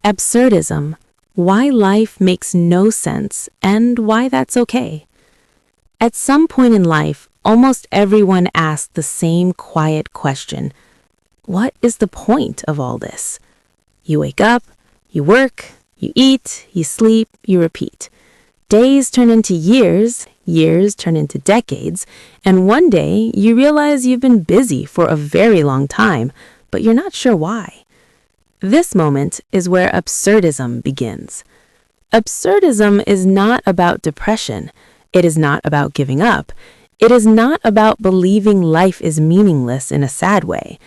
Absurdism, why life makes no sense and why that's okay. At some point in life, almost everyone asks the same quiet question. What is the point of all this? You wake up, you work, you eat, you sleep, you repeat. Days turn into years, years turn into decades, and one day you realize you've been busy for a very long time, but you're not sure why. This moment is where absurdism begins. Absurdism is not about depression. It is not about giving up. It is not about believing life is meaningless in a sad way.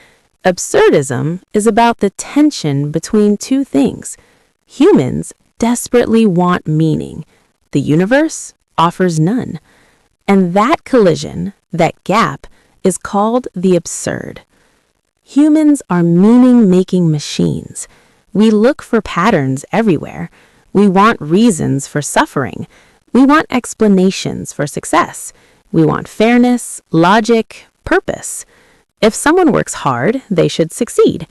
Absurdism is about the tension between two things. Humans desperately want meaning. The universe offers none. And that collision, that gap, is called the absurd. Humans are meaning-making machines. We look for patterns everywhere. We want reasons for suffering. We want explanations for success. We want fairness, logic, purpose. If someone works hard, they should succeed.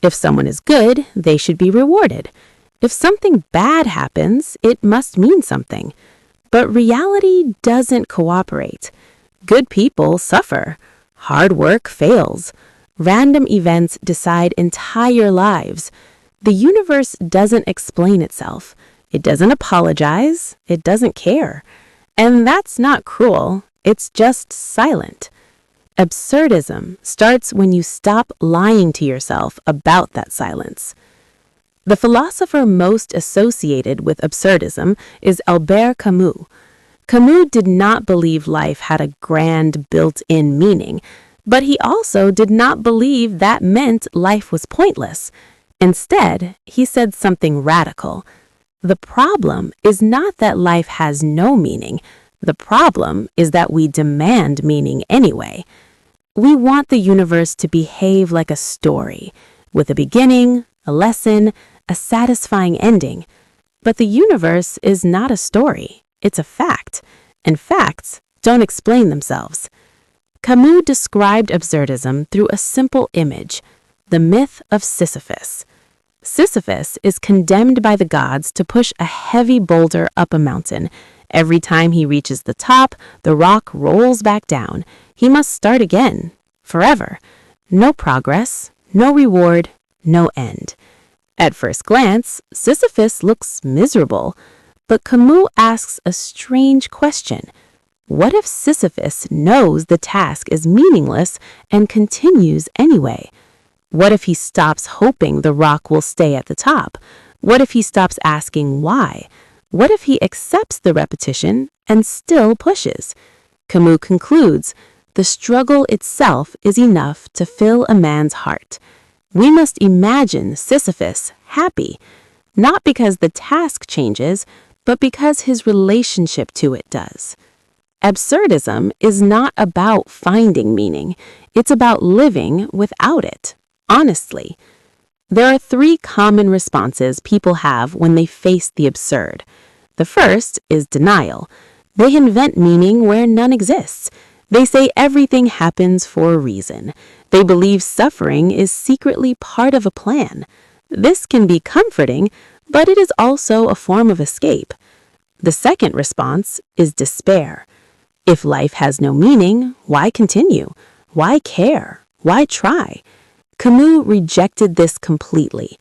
If someone is good, they should be rewarded. If something bad happens, it must mean something. But reality doesn't cooperate. Good people suffer. Hard work fails. Random events decide entire lives. The universe doesn't explain itself. It doesn't apologize. It doesn't care. And that's not cruel. It's just silent. Absurdism starts when you stop lying to yourself about that silence. The philosopher most associated with absurdism is Albert Camus. Camus did not believe life had a grand built-in meaning, but he also did not believe that meant life was pointless. Instead, he said something radical. The problem is not that life has no meaning. The problem is that we demand meaning anyway. We want the universe to behave like a story, with a beginning, a lesson, a satisfying ending. But the universe is not a story. It's a fact. And facts don't explain themselves. Camus described absurdism through a simple image, the myth of Sisyphus. Sisyphus is condemned by the gods to push a heavy boulder up a mountain. Every time he reaches the top, the rock rolls back down. He must start again, forever. No progress, no reward, no end. At first glance, Sisyphus looks miserable, but Camus asks a strange question. What if Sisyphus knows the task is meaningless and continues anyway? What if he stops hoping the rock will stay at the top? What if he stops asking why? What if he accepts the repetition and still pushes? Camus concludes, the struggle itself is enough to fill a man's heart. We must imagine Sisyphus happy, not because the task changes, but because his relationship to it does. Absurdism is not about finding meaning. It's about living without it, honestly. There are three common responses people have when they face the absurd. The first is denial. They invent meaning where none exists. They say everything happens for a reason. They believe suffering is secretly part of a plan. This can be comforting, but it is also a form of escape. The second response is despair. If life has no meaning, why continue? Why care? Why try? Camus rejected this completely.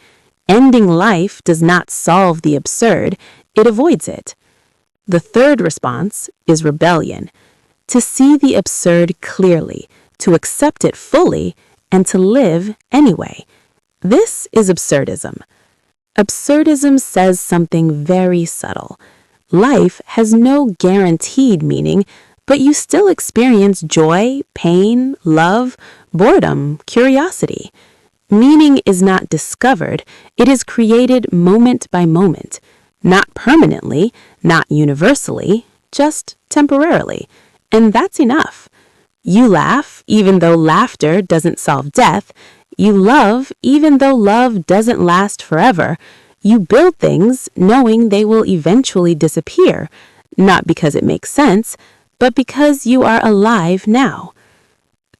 Ending life does not solve the absurd, it avoids it. The third response is rebellion. To see the absurd clearly, to accept it fully, and to live anyway. This is absurdism. Absurdism says something very subtle. Life has no guaranteed meaning, but you still experience joy, pain, love, boredom, curiosity. Meaning is not discovered, it is created moment by moment. Not permanently, not universally, just temporarily. And that's enough. You laugh, even though laughter doesn't solve death. You love, even though love doesn't last forever. You build things knowing they will eventually disappear, not because it makes sense, but because you are alive now.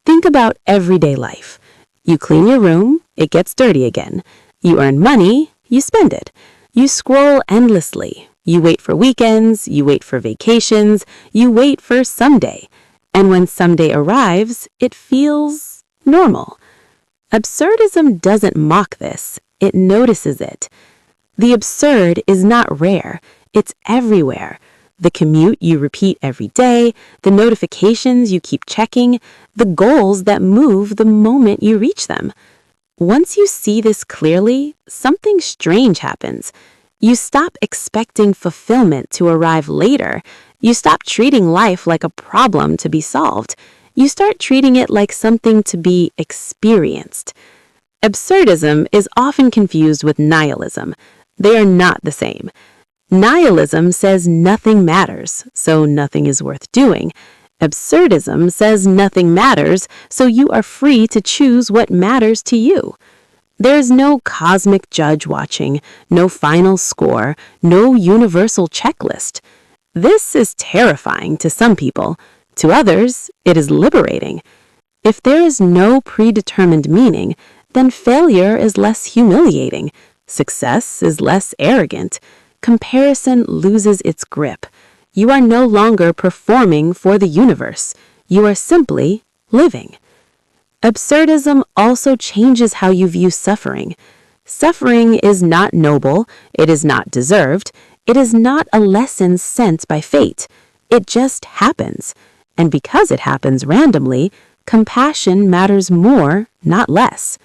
Think about everyday life. You clean your room, it gets dirty again. You earn money, You spend it. You scroll endlessly. You wait for weekends, you wait for vacations, you wait for someday. And when someday arrives, it feels normal. Absurdism doesn't mock this, it notices it. The absurd is not rare, it's everywhere. The commute you repeat every day, the notifications you keep checking, the goals that move the moment you reach them. Once you see this clearly, something strange happens. You stop expecting fulfillment to arrive later. You stop treating life like a problem to be solved. You start treating it like something to be experienced. Absurdism is often confused with nihilism. They are not the same. Nihilism says nothing matters, so nothing is worth doing. Absurdism says nothing matters, so you are free to choose what matters to you. There's no cosmic judge watching, no final score, no universal checklist. This is terrifying to some people. To others, it is liberating. If there is no predetermined meaning, then failure is less humiliating. Success is less arrogant. Comparison loses its grip. You are no longer performing for the universe. You are simply living. Absurdism also changes how you view suffering. Suffering is not noble, it is not deserved, it is not a lesson sent by fate. It just happens. And because it happens randomly, compassion matters more, not less.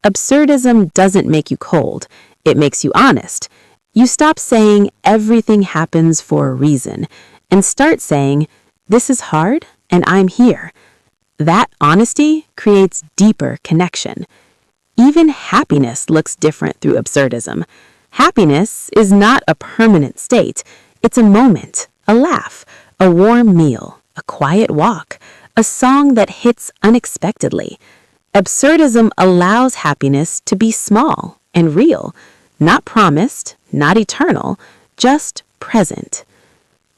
Absurdism doesn't make you cold, it makes you honest. You stop saying everything happens for a reason and start saying, this is hard and I'm here. That honesty creates deeper connection. Even happiness looks different through absurdism. Happiness is not a permanent state. It's a moment, a laugh, a warm meal, a quiet walk, a song that hits unexpectedly. Absurdism allows happiness to be small and real, not promised, not eternal, just present.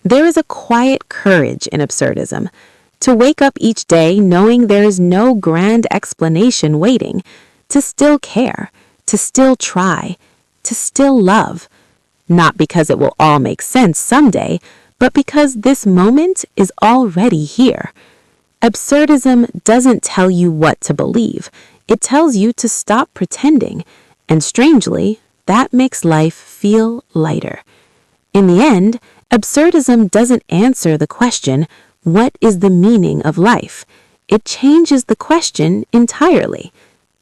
There is a quiet courage in absurdism. To wake up each day knowing there is no grand explanation waiting, to still care, to still try, to still love. Not because it will all make sense someday, but because this moment is already here. Absurdism doesn't tell you what to believe. It tells you to stop pretending. And strangely, that makes life feel lighter. In the end, absurdism doesn't answer the question, what is the meaning of life? It changes the question entirely.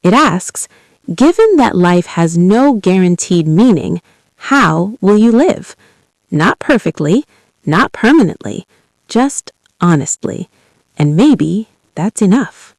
It asks, given that life has no guaranteed meaning, how will you live? Not perfectly, not permanently, just honestly. And maybe that's enough.